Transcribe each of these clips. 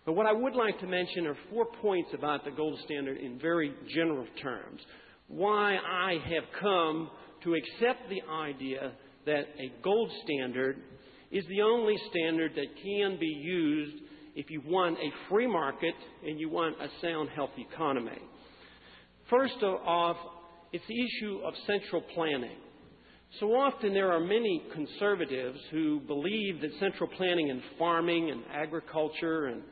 But what I would like to mention are 4 points about the gold standard in very general terms. Why I have come to accept the idea that a gold standard is the only standard that can be used if you want a free market and you want a sound, healthy economy. First off, it's the issue of central planning. So often there are many conservatives who believe that central planning in farming and agriculture and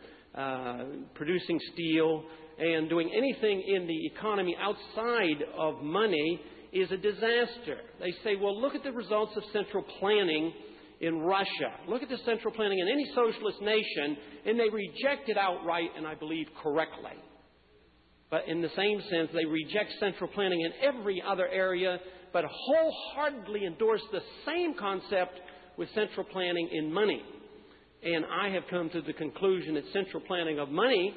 producing steel and doing anything in the economy outside of money is a disaster. They say, well, look at the results of central planning in Russia. Look at the central planning in any socialist nation, and they reject it outright, and I believe correctly. But in the same sense, they reject central planning in every other area, but wholeheartedly endorse the same concept with central planning in money. And I have come to the conclusion that central planning of money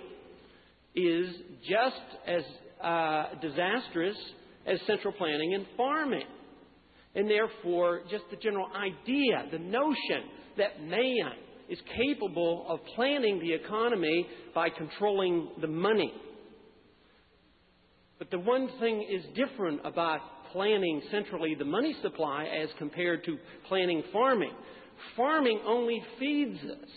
is just as disastrous as central planning in farming. And therefore, just the general idea, the notion that man is capable of planning the economy by controlling the money. But the one thing is different about planning centrally the money supply as compared to planning farming. Farming only feeds us,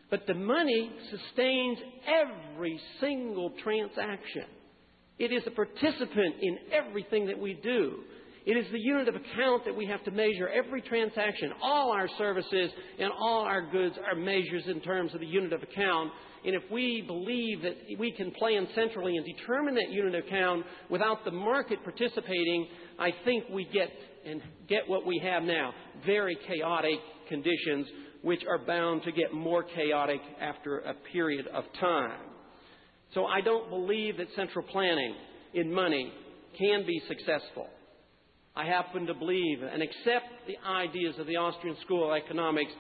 but the money sustains every single transaction. It is a participant in everything that we do. It is the unit of account that we have to measure every transaction. All our services and all our goods are measures in terms of the unit of account. And if we believe that we can plan centrally and determine that unit of account without the market participating, I think we get what we have now, very chaotic conditions, which are bound to get more chaotic after a period of time. So I don't believe that central planning in money can be successful. I happen to believe and accept the ideas of the Austrian School of Economics,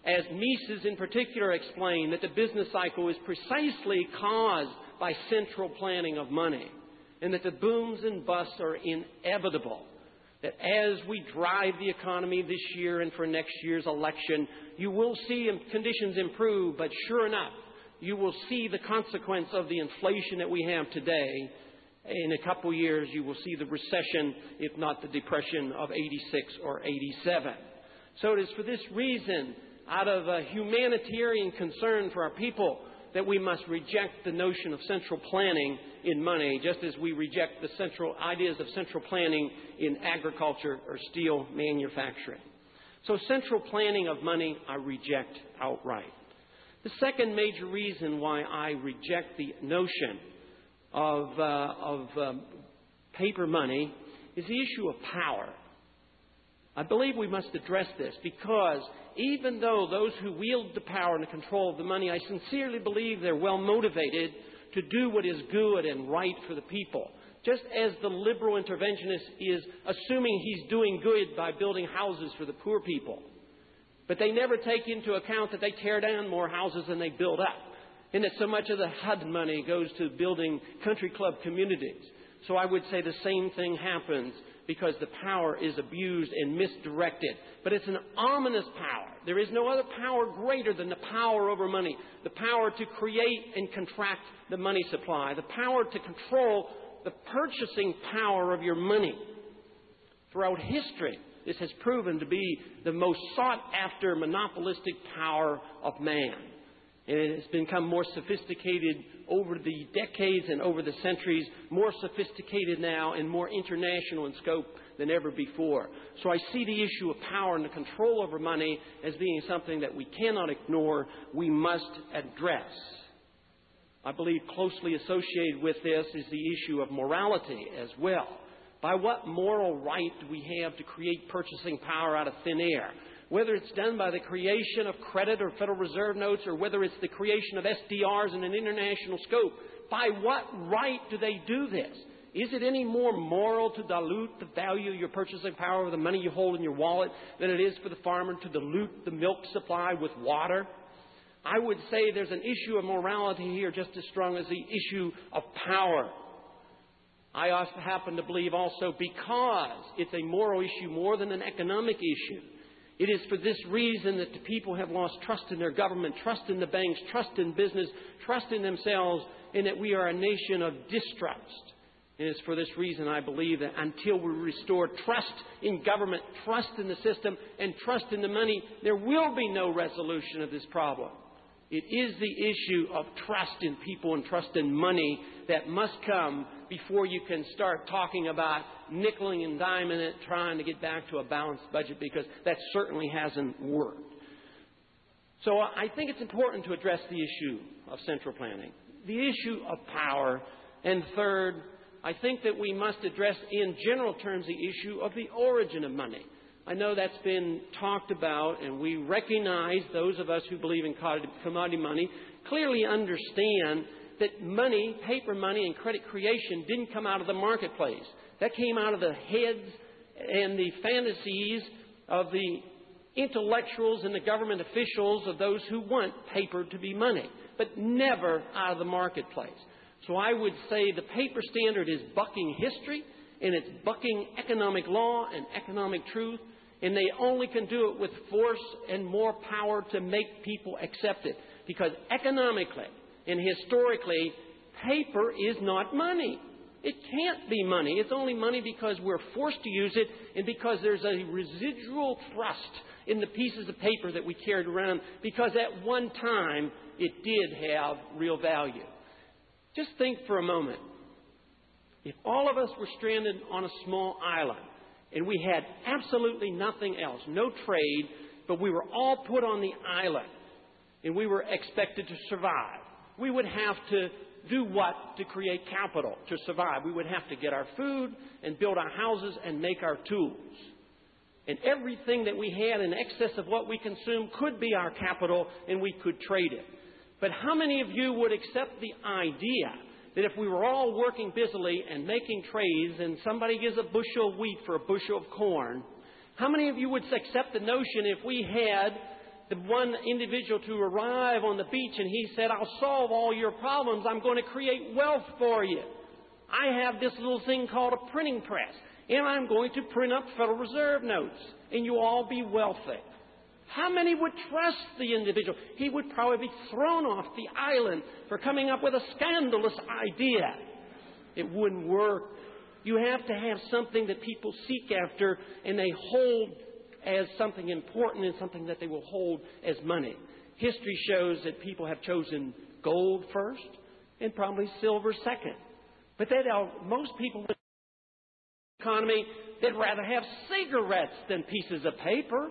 as Mises in particular explained, that the business cycle is precisely caused by central planning of money, and that the booms and busts are inevitable. That as we drive the economy this year and for next year's election, you will see conditions improve, but sure enough, you will see the consequence of the inflation that we have today. In a couple years, you will see the recession, if not the depression of 86 or 87. So it is for this reason, out of a humanitarian concern for our people, that we must reject the notion of central planning in money, just as we reject the central ideas of central planning in agriculture or steel manufacturing. So central planning of money, I reject outright. The second major reason why I reject the notion of paper money is the issue of power. I believe we must address this because even though those who wield the power and the control of the money, I sincerely believe they're well motivated to do what is good and right for the people. Just as the liberal interventionist is assuming he's doing good by building houses for the poor people. But they never take into account that they tear down more houses than they build up. And that so much of the HUD money goes to building country club communities. So I would say the same thing happens because the power is abused and misdirected. But it's an ominous power. There is no other power greater than the power over money. The power to create and contract the money supply. The power to control the purchasing power of your money. Throughout history, this has proven to be the most sought-after monopolistic power of man. And it has become more sophisticated over the decades and over the centuries, more sophisticated now and more international in scope than ever before. So I see the issue of power and the control over money as being something that we cannot ignore, we must address. I believe closely associated with this is the issue of morality as well. By what moral right do we have to create purchasing power out of thin air? Whether it's done by the creation of credit or Federal Reserve notes, or whether it's the creation of SDRs in an international scope, by what right do they do this? Is it any more moral to dilute the value of your purchasing power of the money you hold in your wallet than it is for the farmer to dilute the milk supply with water? I would say there's an issue of morality here just as strong as the issue of power. I also happen to believe also, because it's a moral issue more than an economic issue, It is for this reason that the people have lost trust in their government, trust in the banks, trust in business, trust in themselves, and that we are a nation of distrust. And it's for this reason I believe that until we restore trust in government, trust in the system, and trust in the money, there will be no resolution of this problem. It is the issue of trust in people and trust in money that must come before you can start talking about nickeling and diming it, trying to get back to a balanced budget, because that certainly hasn't worked. So I think it's important to address the issue of central planning, the issue of power, and third, I think that we must address in general terms the issue of the origin of money. I know that's been talked about, and we recognize, those of us who believe in commodity money, clearly understand that money, paper money and credit creation didn't come out of the marketplace. That came out of the heads and the fantasies of the intellectuals and the government officials of those who want paper to be money, but never out of the marketplace. So I would say the paper standard is bucking history, and it's bucking economic law and economic truth, and they only can do it with force and more power to make people accept it. Because economically and historically, paper is not money. It can't be money. It's only money because we're forced to use it and because there's a residual trust in the pieces of paper that we carried around, because at one time it did have real value. Just think for a moment. If all of us were stranded on a small island and we had absolutely nothing else, no trade, but we were all put on the island and we were expected to survive, we would have to do what to create capital to survive? We would have to get our food and build our houses and make our tools. And everything that we had in excess of what we consumed could be our capital, and we could trade it. But how many of you would accept the idea that if we were all working busily and making trades and somebody gives a bushel of wheat for a bushel of corn, how many of you would accept the notion if we had the one individual to arrive on the beach and he said, "I'll solve all your problems. I'm going to create wealth for you. I have this little thing called a printing press, and I'm going to print up Federal Reserve notes, and you'll all be wealthy." How many would trust the individual? He would probably be thrown off the island for coming up with a scandalous idea. It wouldn't work. You have to have something that people seek after and they hold as something important and something that they will hold as money. History shows that people have chosen gold first and probably silver second. But most people in the economy, they'd rather have cigarettes than pieces of paper.